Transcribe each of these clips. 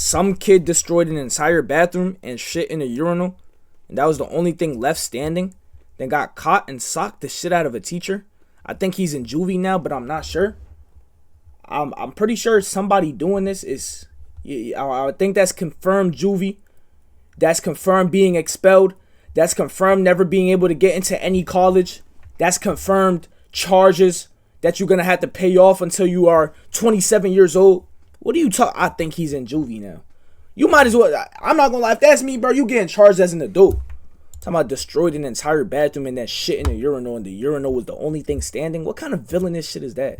Some kid destroyed an entire bathroom and shit in a urinal, and that was the only thing left standing. Then got caught and socked the shit out of a teacher. I think he's in juvie now, but I'm not sure. I'm pretty sure somebody doing this is. I think that's confirmed juvie. That's confirmed being expelled. That's confirmed never being able to get into any college. That's confirmed charges that you're gonna have to pay off until you are 27 years old. What do you talk? I think he's in juvie now. You might as well. I'm not gonna lie. If that's me, bro, you getting charged as an adult. Talking about destroyed an entire bathroom and that shit in the urinal, and the urinal was the only thing standing. What kind of villainous shit is that?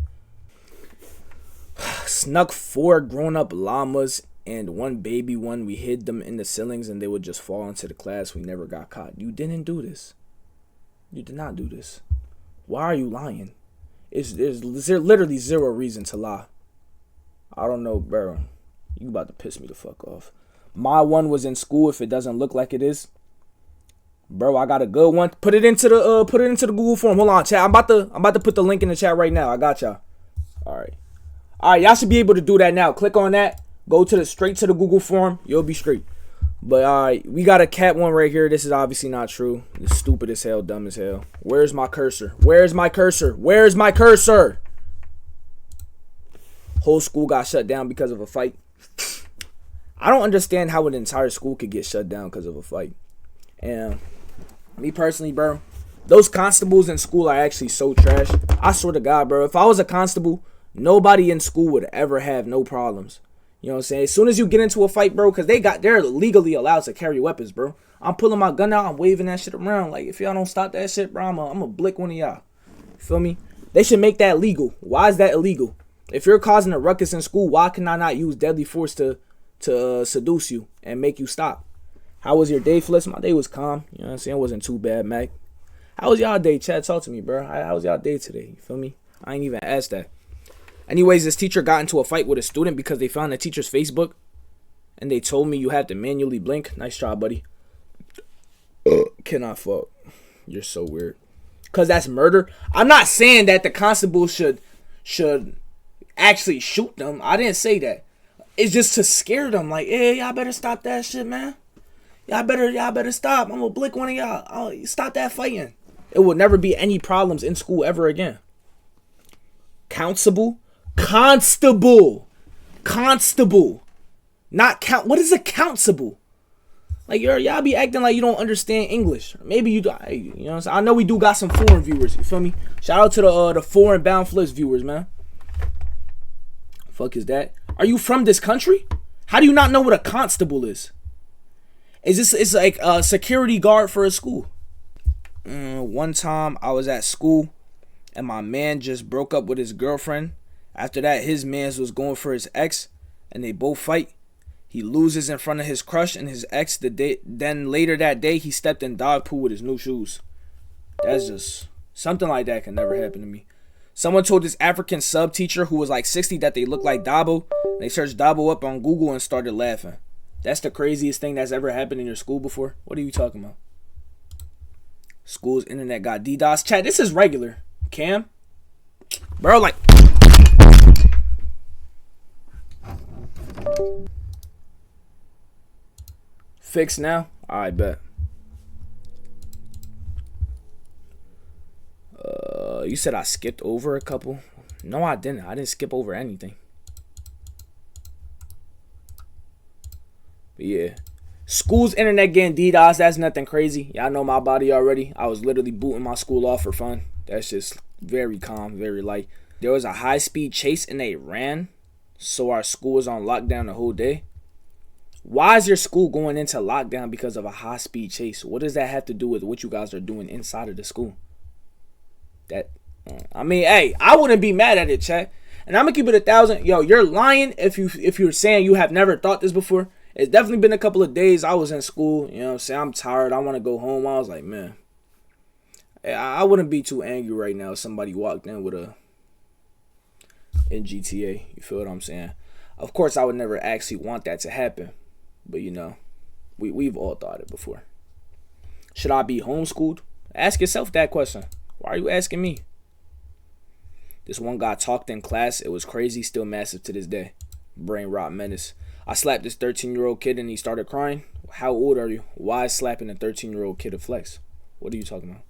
Snuck 4 grown-up llamas and 1 baby one. We hid them in the ceilings and they would just fall into the class. We never got caught. You didn't do this. You did not do this. Why are you lying? There's literally zero reason to lie. I don't know, bro. You about to piss me the fuck off. My one was in school. If it doesn't look like it is, bro, I got a good one. Put it into the Google form. Hold on, chat. I'm about to put the link in the chat right now. I got y'all. All right, y'all should be able to do that now. Click on that. Go straight to the Google form. You'll be straight. But we got a cat one right here. This is obviously not true. It's stupid as hell, dumb as hell. Where's my cursor? Where's my cursor? Where's my cursor? Whole school got shut down because of a fight. I don't understand how an entire school could get shut down because of a fight. And me personally, bro, those constables in school are actually so trash. I swear to God, bro, if I was a constable, nobody in school would ever have no problems. You know what I'm saying? As soon as you get into a fight, bro, because they're legally allowed to carry weapons, bro. I'm pulling my gun out. I'm waving that shit around. Like, if y'all don't stop that shit, bro, I'm gonna blick one of y'all. Feel me? They should make that legal. Why is that illegal? If you're causing a ruckus in school, why can I not use deadly force to seduce you and make you stop? How was your day, Flips? My day was calm. You know what I'm saying? It wasn't too bad, Mac. How was y'all day, Chad? Talk to me, bro. How was y'all day today? You feel me? I ain't even asked that. Anyways, this teacher got into a fight with a student because they found the teacher's Facebook. And they told me you have to manually blink. Nice try, buddy. Cannot fuck. You're so weird. Because that's murder. I'm not saying that the constable should actually shoot them. I didn't say that. It's just to scare them. Like, hey, y'all better stop that shit, man. Y'all better stop. I'm gonna blick one of y'all. Stop that fighting. It will never be any problems in school ever again. Constable. Not count. What is a constable? Like, y'all be acting like you don't understand English. Maybe you do. You know what I'm saying? I know we do got some foreign viewers. You feel me? Shout out to the foreign boundflipz viewers, man. Fuck is that? Are you from this country? How do you not know what a constable is? It's like a security guard for a school. One time I was at school and my man just broke up with his girlfriend. After that, his man was going for his ex and they both fight. He loses in front of his crush and his ex. Then later that day, he stepped in dog poo with his new shoes. That's just something like that can never happen to me. Someone told this African sub teacher who was like 60 that they looked like Dabo. They searched Dabo up on Google and started laughing. That's the craziest thing that's ever happened in your school before. What are you talking about? School's internet got DDoS. Chat, this is regular. Cam? Bro, like... Fixed now? Alright, bet. You said I skipped over a couple? No, I didn't. I didn't skip over anything. But yeah. School's internet getting DDoS. That's nothing crazy. Y'all know my body already. I was literally booting my school off for fun. That's just very calm, very light. There was a high-speed chase and they ran. So our school was on lockdown the whole day. Why is your school going into lockdown because of a high-speed chase? What does that have to do with what you guys are doing inside of the school? I mean, hey, I wouldn't be mad at it, chat. And I'm gonna keep it 1,000. Yo, you're lying if you're saying you have never thought this before. It's definitely been a couple of days I was in school. You know what I'm saying? I'm tired. I want to go home. I was like, man, I wouldn't be too angry right now if somebody walked in with in GTA. You feel what I'm saying? Of course, I would never actually want that to happen. But, you know, we've all thought it before. Should I be homeschooled? Ask yourself that question. Why are you asking me? This one guy talked in class. It was crazy. Still massive to this day. Brain rot menace. I slapped this 13-year-old kid and he started crying. How old are you? Why is slapping a 13-year-old kid a flex? What are you talking about?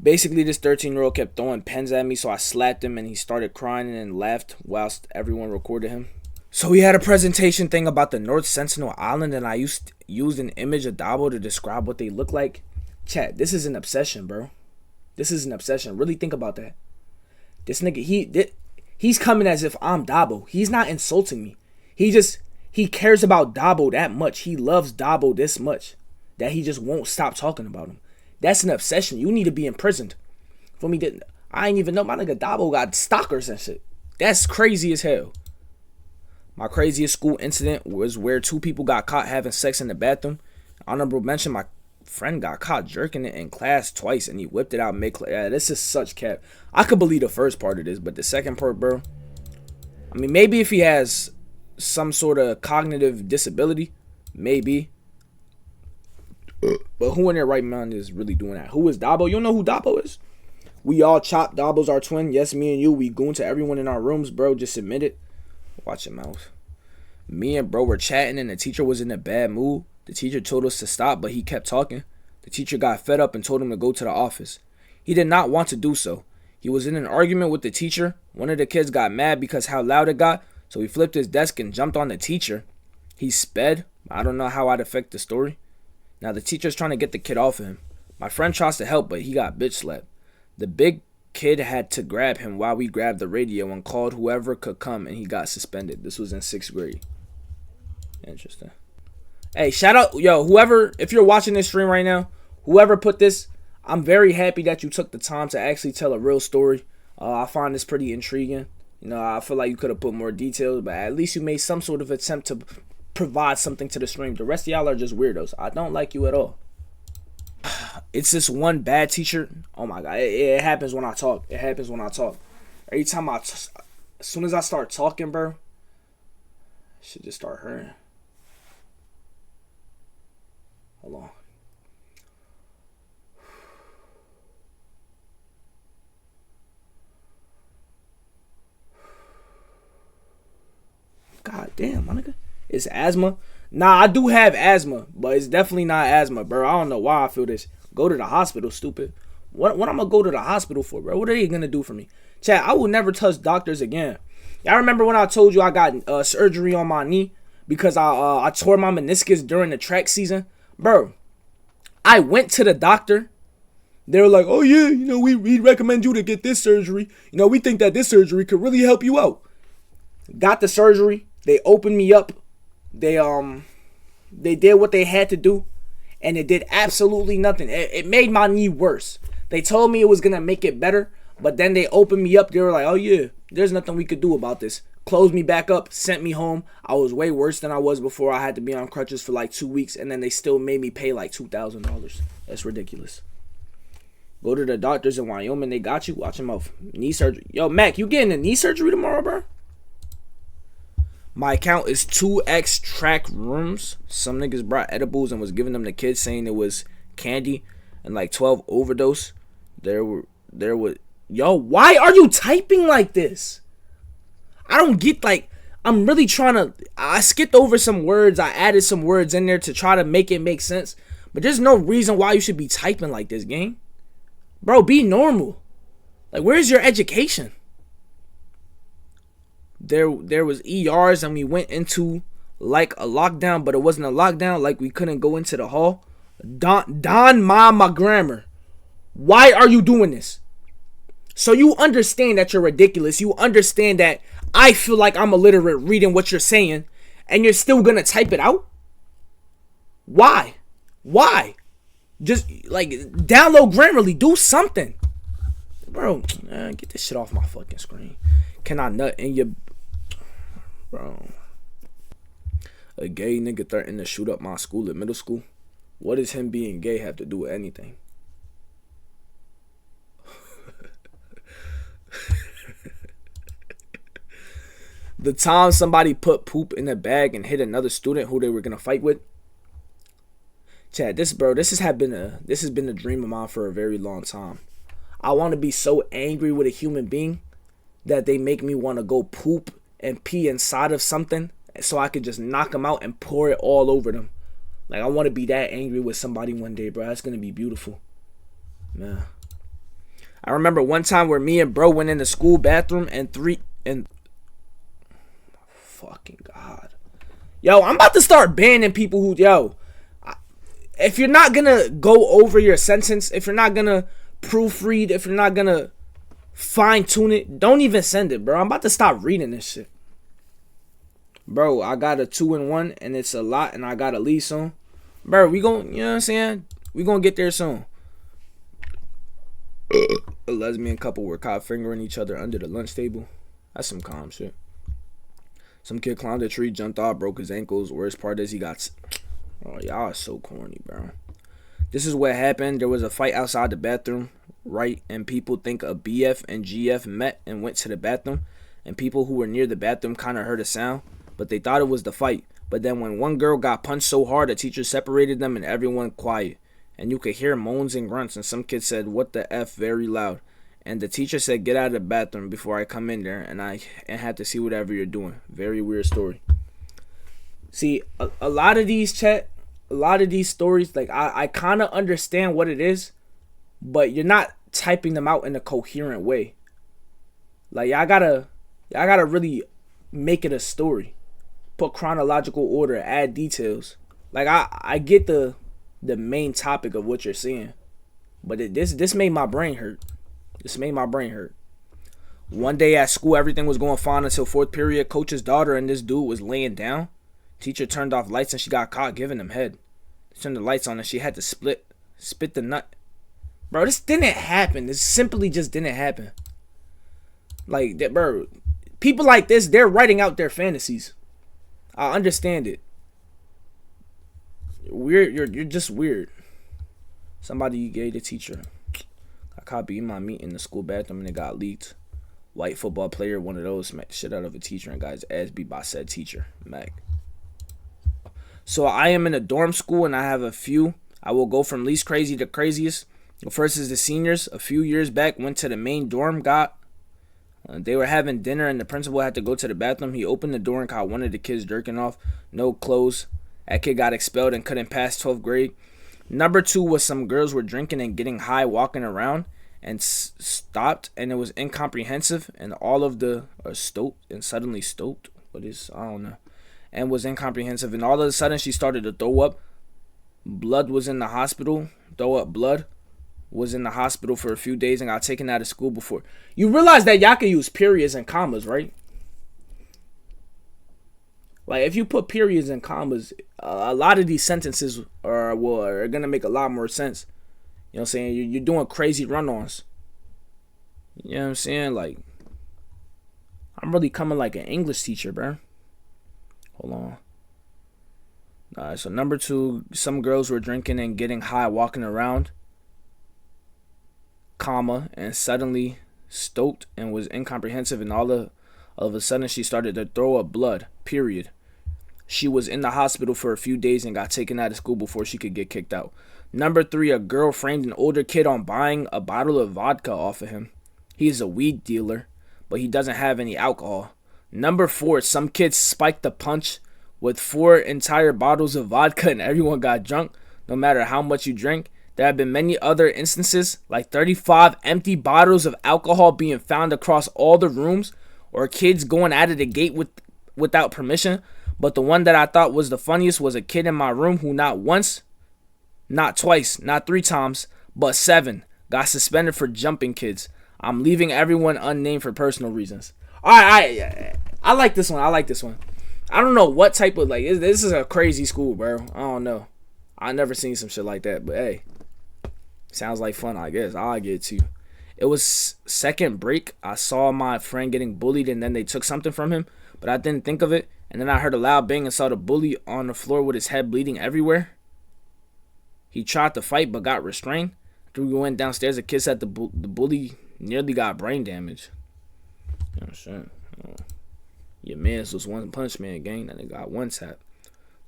Basically, this 13-year-old kept throwing pens at me, so I slapped him and he started crying and then laughed whilst everyone recorded him. So he had a presentation thing about the North Sentinel Island, and I used an image of Dabo to describe what they look like. Chat, this is an obsession, bro. This is an obsession. Really think about that. This nigga, he's coming as if I'm Dabo. He's not insulting me. He cares about Dabo that much. He loves Dabo this much that he just won't stop talking about him. That's an obsession. You need to be imprisoned. For me, I ain't even know my nigga Dabo got stalkers and shit. That's crazy as hell. My craziest school incident was where 2 people got caught having sex in the bathroom. Honorable mention, my friend got caught jerking it in class twice and he whipped it out mid-class. Yeah, this is such cap. I could believe the first part of this, but the second part, bro. I mean, maybe if he has some sort of cognitive disability, maybe. But who in their right mind is really doing that? Who is Dabo? You don't know who Dabo is? We all chop. Dabo's our twin. Yes, me and you. We goon to everyone in our rooms, bro. Just admit it. Watch your mouth. Me and bro were chatting and the teacher was in a bad mood. The teacher told us to stop, but he kept talking. The teacher got fed up and told him to go to the office. He did not want to do so. He was in an argument with the teacher. One of the kids got mad because how loud it got, so he flipped his desk and jumped on the teacher. He sped. I don't know how I'd affect the story. Now the teacher's trying to get the kid off of him. My friend tries to help, but he got bitch slapped. The big kid had to grab him while we grabbed the radio and called whoever could come, and he got suspended. This was in 6th grade. Interesting. Hey, shout out, yo, whoever, if you're watching this stream right now, whoever put this, I'm very happy that you took the time to actually tell a real story. I find this pretty intriguing. You know, I feel like you could have put more details, but at least you made some sort of attempt to provide something to the stream. The rest of y'all are just weirdos. I don't like you at all. It's this one bad teacher. Oh my god, it happens when I talk. It happens when I talk. Every time as soon as I start talking, bro, shit just start hurting. Hold on. God damn, my nigga. It's asthma. Nah, I do have asthma, but it's definitely not asthma, bro. I don't know why I feel this. Go to the hospital, stupid. What I'm gonna go to the hospital for, bro? What are they gonna do for me? Chat, I will never touch doctors again. Y'all remember when I told you I got surgery on my knee because I tore my meniscus during the track season? Bro, I went to the doctor. They were like, oh yeah, you know, we recommend you to get this surgery. You know, we think that this surgery could really help you out. Got the surgery. They opened me up. They did what they had to do, and it did absolutely nothing. It made my knee worse. They told me it was gonna make it better, but then they opened me up. They were like, oh yeah, there's nothing we could do about this. Closed me back up, sent me home. I was way worse than I was before. I had to be on crutches for like 2 weeks, and then they still made me pay like $2,000. That's ridiculous. Go to the doctors in Wyoming. They got you. Watch them out. Knee surgery. Yo, Mac, you getting a knee surgery tomorrow, bro? My account is 2x track rooms. Some niggas brought edibles and was giving them to kids saying it was candy and like 12 overdose. There were yo, why are you typing like this? I don't get, like, I'm really trying to, I skipped over some words. I added some words in there to try to make it make sense. But there's no reason why you should be typing like this, gang. Bro, be normal. Like, where's your education? There was ERs and we went into like a lockdown, but it wasn't a lockdown. Like, we couldn't go into the hall. Don my grammar. Why are you doing this? So you understand that you're ridiculous. You understand that I feel like I'm illiterate reading what you're saying, and you're still gonna type it out? Why? Just like download Grammarly, do something. Bro, get this shit off my fucking screen. Can I nut in your... Bro. A gay nigga threatened to shoot up my school at middle school. What does him being gay have to do with anything? The time somebody put poop in a bag and hit another student who they were gonna fight with. Chad, this has been a dream of mine for a very long time. I want to be so angry with a human being that they make me want to go poop and pee inside of something so I could just knock them out and pour it all over them. Like, I want to be that angry with somebody one day, bro. That's gonna be beautiful, man. I remember one time where me and bro went in the school bathroom and fucking God, yo, I'm about to start banning people who, if you're not gonna go over your sentence, if you're not gonna proofread, if you're not gonna fine tune it, don't even send it, bro. I'm about to stop reading this shit. Bro, I got a 2-in-1 and it's a lot and I gotta leave soon. Bro, we gon', you know what I'm saying? We gonna get there soon. A lesbian couple were caught fingering each other under the lunch table. That's some calm shit. Some kid climbed a tree, jumped off, broke his ankles. Worst part is he got... Oh, y'all are so corny, bro. This is what happened. There was a fight outside the bathroom, right? And people think a BF and GF met and went to the bathroom. And people who were near the bathroom kind of heard a sound, but they thought it was the fight. But then when one girl got punched so hard, the teacher separated them and everyone quiet. And you could hear moans and grunts, and some kid said, "What the F?" very loud. And the teacher said, "Get out of the bathroom before I come in there and I had to see whatever you're doing." Very weird story. See, a lot of these stories, like, I kind of understand what it is, but you're not typing them out in a coherent way. Like, y'all gotta really make it a story. Put chronological order, add details. Like, I get the main topic of what you're saying, but this made my brain hurt. This made my brain hurt. One day at school, everything was going fine until fourth period. Coach's daughter and this dude was laying down. Teacher turned off lights and she got caught giving him head. Turned the lights on and she had to spit the nut. Bro, this didn't happen. This simply just didn't happen. Like, that, bro. People like this, they're writing out their fantasies. I understand it. Weird, you're just weird. Somebody gave the teacher. I caught beating my meat in the school bathroom and it got leaked. White football player, one of those, smacked the shit out of a teacher and got his ass beat by said teacher. Mac. So I am in a dorm school and I have a few. I will go from least crazy to craziest. The first is the seniors. A few years back, went to the main dorm, they were having dinner and the principal had to go to the bathroom. He opened the door and caught one of the kids jerking off. No clothes. That kid got expelled and couldn't pass 12th grade. Number 2 was some girls were drinking and getting high walking around and stopped, and it was incomprehensive, and all of the suddenly stopped. What is, I don't know. And was incomprehensive, and all of a sudden she started to throw up. Blood was in the hospital. Blood was in the hospital for a few days and got taken out of school before. You realize that y'all can use periods and commas, right? Like, if you put periods and commas, a lot of these sentences are going to make a lot more sense. You know what I'm saying? You're doing crazy run-ons. You know what I'm saying? Like, I'm really coming like an English teacher, bro. Hold on. Alright, so number 2, some girls were drinking and getting high walking around, comma, and suddenly stopped and was incomprehensive, and all of a sudden she started to throw up blood, period. She was in the hospital for a few days and got taken out of school before she could get kicked out. Number 3, a girl framed an older kid on buying a bottle of vodka off of him. He's a weed dealer, but he doesn't have any alcohol. Number 4, some kids spiked a punch with 4 entire bottles of vodka and everyone got drunk, no matter how much you drink. There have been many other instances, like 35 empty bottles of alcohol being found across all the rooms, or kids going out of the gate without permission. But the one that I thought was the funniest was a kid in my room who not once, not twice, not 3 times, but 7 got suspended for jumping kids. I'm leaving everyone unnamed for personal reasons. Alright, I like this one. I don't know what type of, like, this is a crazy school, bro. I don't know. I never seen some shit like that, but hey, sounds like fun, I guess. I'll get it too. It was second break. I saw my friend getting bullied and then they took something from him, but I didn't think of it. And then I heard a loud bang and saw the bully on the floor with his head bleeding everywhere. He tried to fight but got restrained. After we went downstairs, the kid said the bully nearly got brain damage. You know what I'm saying? Your mans was one punch man gang, and they got one tap.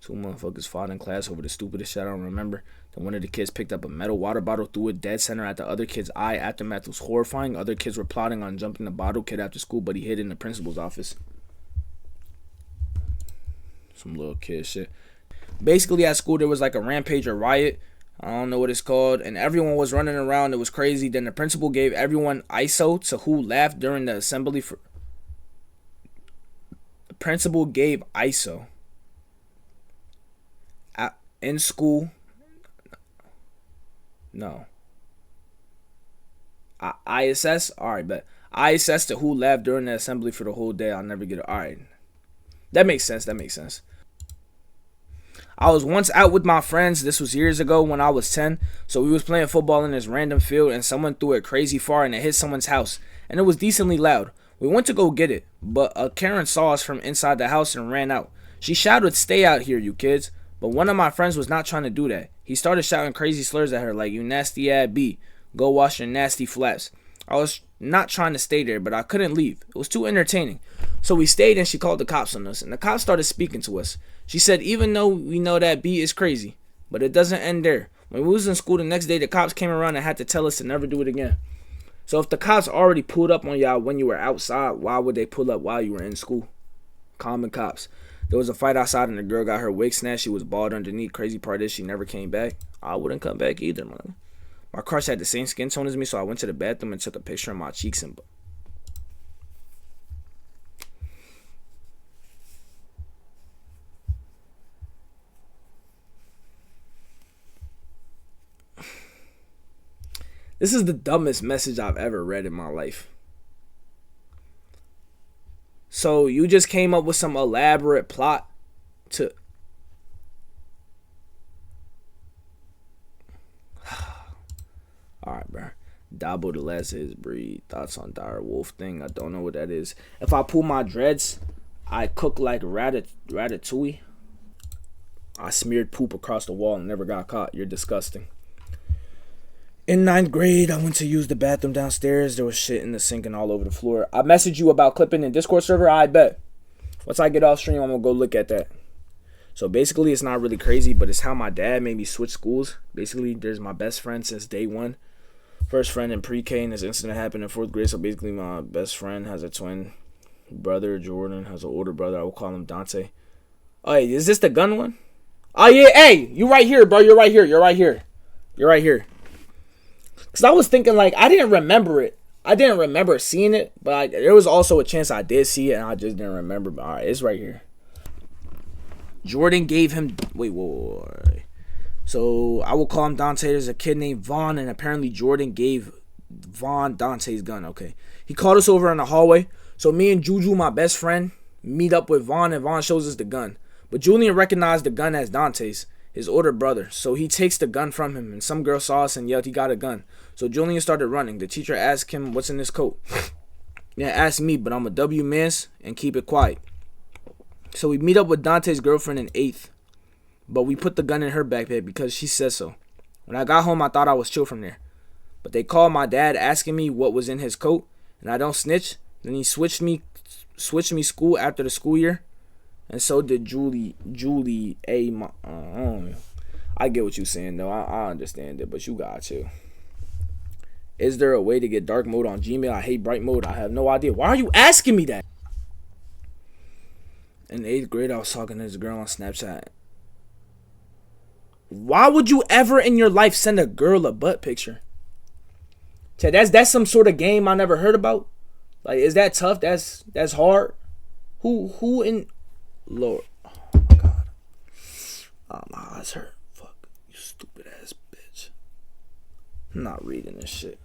2 motherfuckers fought in class over the stupidest shit I don't remember. Then one of the kids picked up a metal water bottle, threw it dead center at the other kid's eye. Aftermath was horrifying. Other kids were plotting on jumping the bottle kid after school, but he hid in the principal's office. Some little kid shit. Basically, at school, there was like a rampage or riot. I don't know what it's called. And everyone was running around. It was crazy. Then the principal gave everyone ISO to who laughed during the assembly. The principal gave ISO in school. No. ISS? Alright, but ISS to who laughed during the assembly for the whole day. I'll never get it. Alright. That makes sense. I was once out with my friends. This was years ago when I was 10. So we was playing football in this random field and someone threw it crazy far and it hit someone's house. And it was decently loud. We went to go get it, but a Karen saw us from inside the house and ran out. She shouted, "Stay out here, you kids." But one of my friends was not trying to do that. He started shouting crazy slurs at her like, "You nasty ass B. Go wash your nasty flaps." I was not trying to stay there, but I couldn't leave. It was too entertaining. So we stayed and she called the cops on us. And the cops started speaking to us. She said, even though we know that B is crazy, but it doesn't end there. When we was in school the next day, the cops came around and had to tell us to never do it again. So if the cops already pulled up on y'all when you were outside, why would they pull up while you were in school? Common cops. There was a fight outside and the girl got her wig snatched. She was bald underneath. Crazy part is she never came back. I wouldn't come back either, man. My crush had the same skin tone as me, so I went to the bathroom and took a picture of my cheeks and... This is the dumbest message I've ever read in my life. So you just came up with some elaborate plot to... Alright, bro. Dabo the last of his breed. Thoughts on dire wolf thing. I don't know what that is. If I pull my dreads, I cook like ratatouille. I smeared poop across the wall and never got caught. You're disgusting. In 9th grade, I went to use the bathroom downstairs. There was shit in the sink and all over the floor. I messaged you about clipping in Discord server. I bet. Once I get off stream, I'm going to go look at that. So basically, it's not really crazy, but it's how my dad made me switch schools. Basically, there's my best friend since day one. First friend in pre-K, and this incident happened in 4th grade. So basically, my best friend has a twin brother. Jordan has an older brother. I will call him Dante. Oh, hey, is this the gun one? Oh, yeah. Hey, you right here, bro. You're right here. Because I was thinking, like, I didn't remember it. I didn't remember seeing it, but there was also a chance I did see it, and I just didn't remember. But, all right, it's right here. Jordan gave him... Wait, whoa. So, I will call him Dante. There's a kid named Vaughn, and apparently Jordan gave Vaughn Dante's gun. Okay. He called us over in the hallway. So, me and Juju, my best friend, meet up with Vaughn, and Vaughn shows us the gun. But Julian recognized the gun as Dante's, his older brother. So, he takes the gun from him, and some girl saw us and yelled he got a gun. So Julian started running. The teacher asked him, "What's in his coat?" Yeah, asked me, but I'm a W mans and keep it quiet. So we meet up with Dante's girlfriend in 8th. But we put the gun in her backpack because she said so. When I got home, I thought I was chill from there. But they called my dad asking me what was in his coat. And I don't snitch. Then he switched me school after the school year. And so did Julie A. I get what you're saying, though. I understand it, but you got to. Is there a way to get dark mode on Gmail? I hate bright mode. I have no idea. Why are you asking me that? In 8th grade, I was talking to this girl on Snapchat. Why would you ever in your life send a girl a butt picture? That's some sort of game I never heard about. Like, is that tough? That's hard. Who in... Lord. Oh, my God. Oh, my eyes hurt. Fuck. You stupid ass bitch. I'm not reading this shit.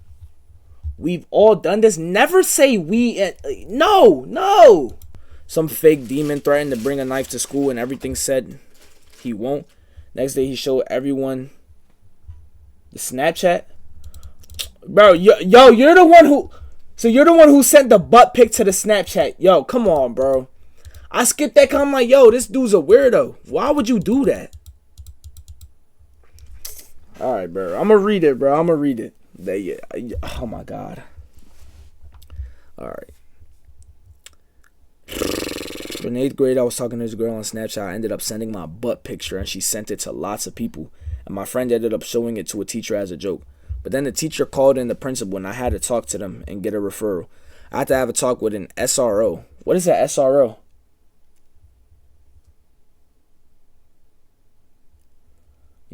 We've all done this. Never say we. No. Some fake demon threatened to bring a knife to school and everything said he won't. Next day he showed everyone the Snapchat. Bro, you're the one who... So you're the one who sent the butt pic to the Snapchat. Yo, come on, bro. I skipped that comment. I'm like, yo, this dude's a weirdo. Why would you do that? Alright, bro. I'm gonna read it, bro. Oh, my God. Alright. In 8th grade, I was talking to this girl on Snapchat. I ended up sending my butt picture, and she sent it to lots of people. And my friend ended up showing it to a teacher as a joke. But then the teacher called in the principal, and I had to talk to them and get a referral. I had to have a talk with an SRO. What is that, SRO?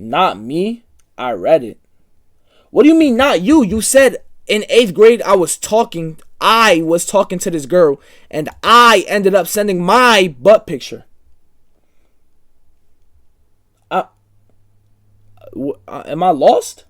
Not me. I read it. What do you mean not you? You said in 8th grade I was talking to this girl and I ended up sending my butt picture. Am I lost?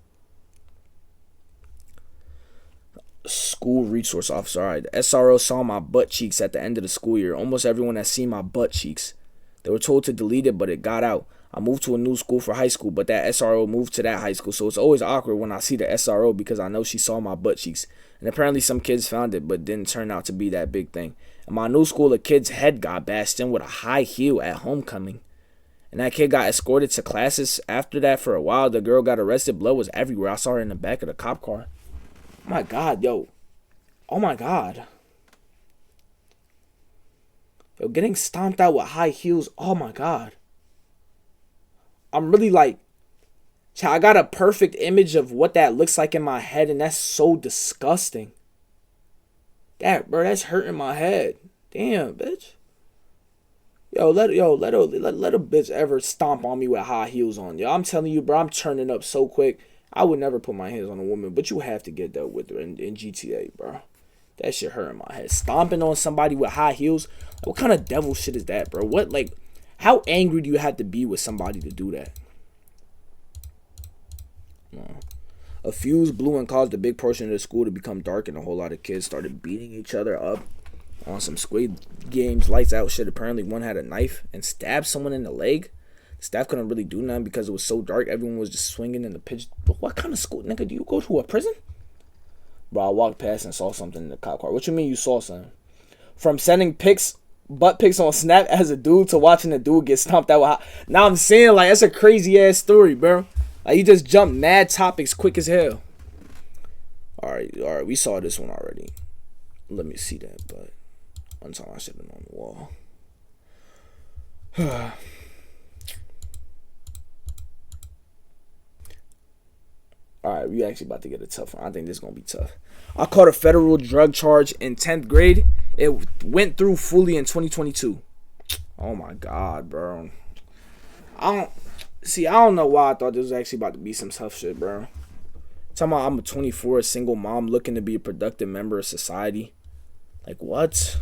School resource officer. All right. The SRO saw my butt cheeks at the end of the school year. Almost everyone has seen my butt cheeks. They were told to delete it, but it got out. I moved to a new school for high school, but that SRO moved to that high school. So it's always awkward when I see the SRO because I know she saw my butt cheeks. And apparently some kids found it, but didn't turn out to be that big thing. In my new school, a kid's head got bashed in with a high heel at homecoming. And that kid got escorted to classes. After that, for a while, the girl got arrested. Blood was everywhere. I saw her in the back of the cop car. Oh my God, yo. Oh my God. Yo, getting stomped out with high heels. Oh my God. I'm really like, I got a perfect image of what that looks like in my head, and that's so disgusting. That's hurting my head. Damn, bitch. Let a bitch ever stomp on me with high heels on. Yo, I'm telling you, bro, I'm turning up so quick. I would never put my hands on a woman, but you have to get that with her in GTA, bro. That shit hurt in my head. Stomping on somebody with high heels. What kind of devil shit is that, bro? How angry do you have to be with somebody to do that? No. A fuse blew and caused a big portion of the school to become dark, and a whole lot of kids started beating each other up on some Squid Games lights out shit. Apparently one had a knife and stabbed someone in the leg. The staff couldn't really do nothing because it was so dark. Everyone was just swinging in the pitch. But what kind of school, nigga? Do you go to a prison? Bro, I walked past and saw something in the cop car. What you mean you saw something? From sending butt pics on Snap as a dude to watching a dude get stomped out. Now I'm saying, like, that's a crazy ass story, bro. Like, you just jumped mad topics quick as hell. All right, we saw this one already. Let me see that, but one time I should have been on the wall. All right, we actually about to get a tough one. I think this is going to be tough. I caught a federal drug charge in 10th grade. It went through fully in 2022. Oh, my God, bro. I don't know why I thought this was actually about to be some tough shit, bro. Talking about I'm a 24, single mom looking to be a productive member of society. Like, what?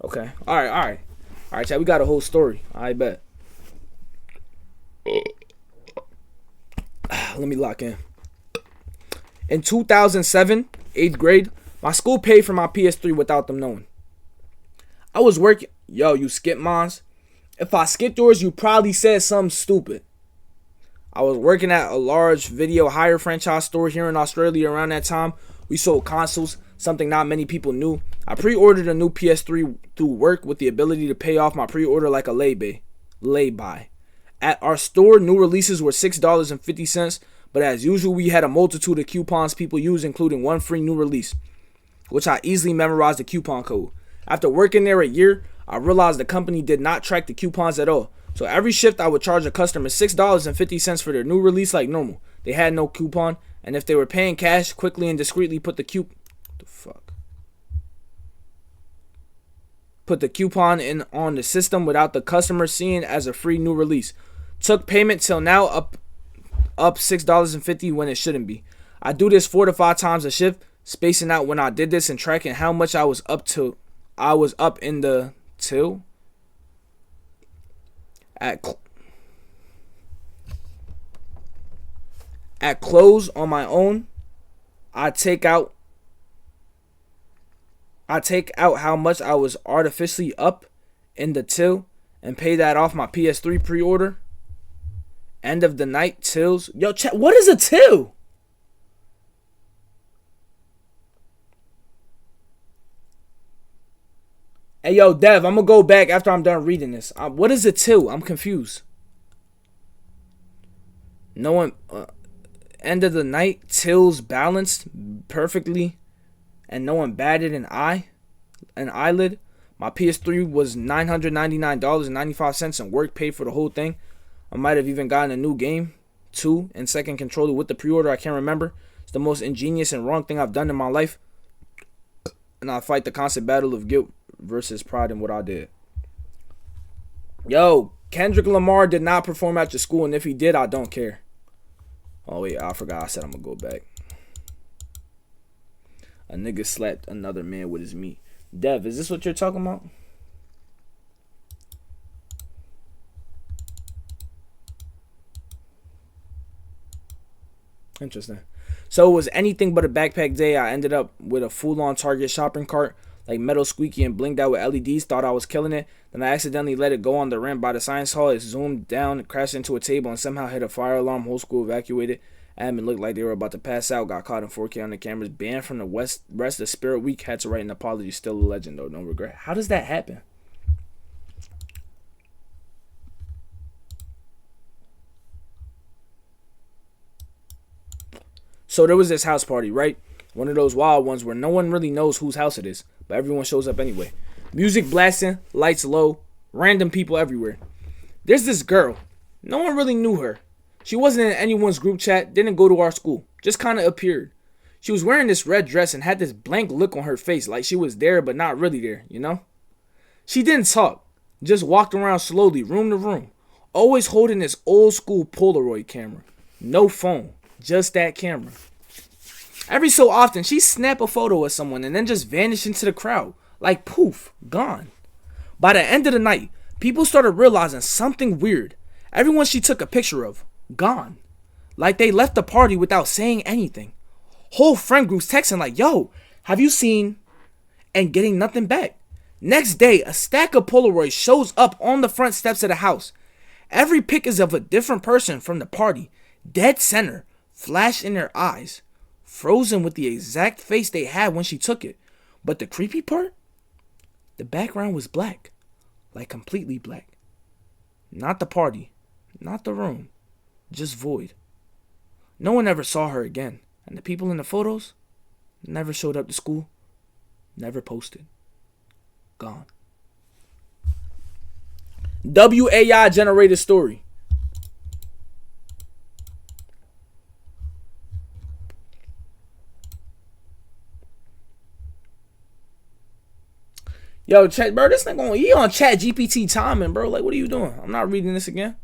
Okay. All right, Chad, we got a whole story. I bet. Let me lock in. In 2007, 8th grade, my school paid for my PS3 without them knowing. I was working. Yo, you skip mines? If I skipped yours, you probably said something stupid. I was working at a large video hire franchise store here in Australia around that time. We sold consoles, something not many people knew. I pre-ordered a new PS3 through work with the ability to pay off my pre-order like a lay-by. At our store, new releases were $6.50, but as usual, we had a multitude of coupons people use, including one free new release, which I easily memorized the coupon code. After working there a year, I realized the company did not track the coupons at all. So every shift, I would charge a customer $6.50 for their new release like normal. They had no coupon, and if they were paying cash, quickly and discreetly put the coupon in on the system without the customer seeing as a free new release. Took payment till now up $6.50 when it shouldn't be. I do this 4 to 5 times a shift, spacing out when I did this and tracking how much I was up in the till. At close on my own, I take out how much I was artificially up in the till and pay that off my PS3 pre-order. End of the night tills. Yo, chat, what is a till? Hey, yo, Dev, I'm going to go back after I'm done reading this. What is a till? I'm confused. No one... end of the night, tills balanced perfectly, and no one batted an eyelid. My PS3 was $999.95 and work paid for the whole thing. I might have even gotten a new game, too, and second controller with the pre-order. I can't remember. It's the most ingenious and wrong thing I've done in my life. And I fight the constant battle of guilt versus pride in what I did. Yo, Kendrick Lamar did not perform at your school, and if he did, I don't care. Oh wait, I forgot. I said I'm gonna go back. A nigga slapped another man with his meat. Dev, is this what you're talking about? Interesting. So it was anything but a backpack day. I ended up with a full-on Target shopping cart, like metal squeaky and blinked out with LEDs. Thought I was killing it. Then I accidentally let it go on the rim by the science hall. It zoomed down, crashed into a table, and somehow hit a fire alarm. Whole school evacuated. Admin looked like they were about to pass out. Got caught in 4K on the cameras. Banned from the rest of Spirit Week. Had to write an apology. Still a legend though. No regret. How does that happen? So there was this house party, right? One of those wild ones where no one really knows whose house it is, but everyone shows up anyway. Music blasting, lights low, random people everywhere. There's this girl. No one really knew her. She wasn't in anyone's group chat, didn't go to our school, just kind of appeared. She was wearing this red dress and had this blank look on her face, like she was there but not really there, you know? She didn't talk, just walked around slowly, room to room, always holding this old school Polaroid camera. No phone, just that camera. Every so often, she'd snap a photo of someone and then just vanish into the crowd. Like poof, gone. By the end of the night, people started realizing something weird. Everyone she took a picture of, gone. Like they left the party without saying anything. Whole friend groups texting like, yo, have you seen? And getting nothing back. Next day, a stack of Polaroids shows up on the front steps of the house. Every pic is of a different person from the party. Dead center, flash in their eyes. Frozen with the exact face they had when she took it. But the creepy part? The background was black. Like completely black. Not the party. Not the room. Just void. No one ever saw her again. And the people in the photos never showed up to school. Never posted. Gone. WAI generated story. Yo, chat, bro, this nigga on Chat GPT timing, bro. Like, what are you doing? I'm not reading this again.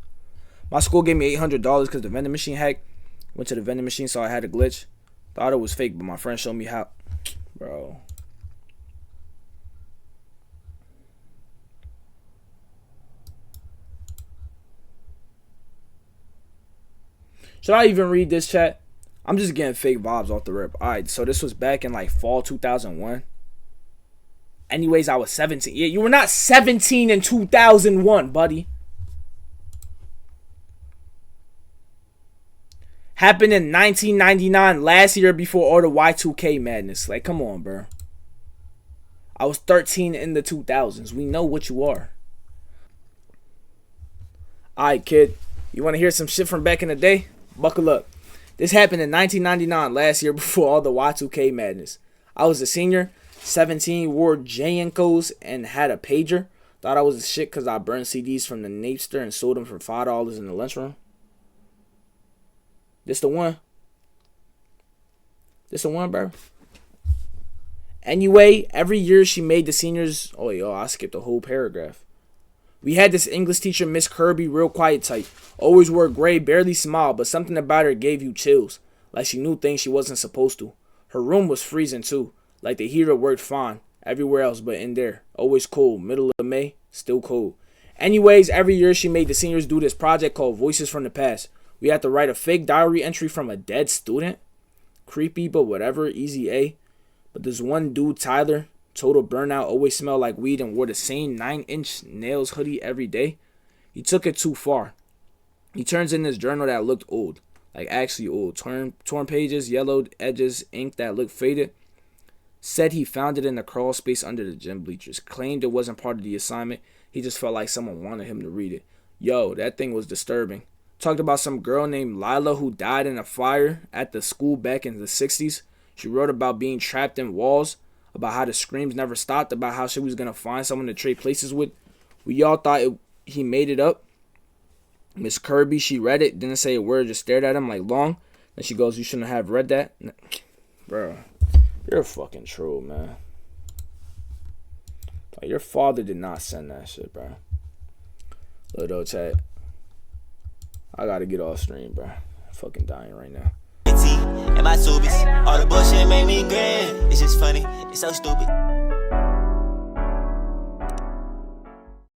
My school gave me $800 because the vending machine hacked. Went to the vending machine, so I had a glitch. Thought it was fake, but my friend showed me how. Bro. Should I even read this, chat? I'm just getting fake vibes off the rip. Alright, so this was back in like fall 2001. Anyways, I was 17. Yeah, you were not 17 in 2001, buddy. Happened in 1999, last year before all the Y2K madness. Like, come on, bro. I was 13 in the 2000s. We know what you are. Alright, kid. You want to hear some shit from back in the day? Buckle up. This happened in 1999, last year before all the Y2K madness. I was a senior. 17, wore J&Cos and had a pager. Thought I was a shit because I burned CDs from the Napster and sold them for $5 in the lunchroom. This the one? This the one, bro? Anyway, every year she made the seniors... Oh, yo, I skipped a whole paragraph. We had this English teacher, Miss Kirby, real quiet type. Always wore gray, barely smiled, but something about her gave you chills. Like she knew things she wasn't supposed to. Her room was freezing, too. Like the heater worked fine everywhere else but in there. Always cold. Middle of May, still cold. Anyways, every year she made the seniors do this project called Voices from the Past. We had to write a fake diary entry from a dead student. Creepy, but whatever. Easy A. But this one dude, Tyler, total burnout, always smelled like weed and wore the same 9-inch nails hoodie every day. He took it too far. He turns in this journal that looked old. Like actually old. Torn pages, yellowed edges, ink that looked faded. Said he found it in the crawl space under the gym bleachers. Claimed it wasn't part of the assignment. He just felt like someone wanted him to read it. Yo, that thing was disturbing. Talked about some girl named Lila who died in a fire at the school back in the 60s. She wrote about being trapped in walls, about how the screams never stopped, about how she was going to find someone to trade places with. We all thought he made it up. Miss Kirby, she read it, didn't say a word, just stared at him like long. Then she goes, you shouldn't have read that. Bro. You're a fucking troll, man. Like, your father did not send that shit, bro. Little chat. I gotta get off stream, bro. I'm fucking dying right now. And my all the bullshit made me grin. It's just funny. It's so stupid.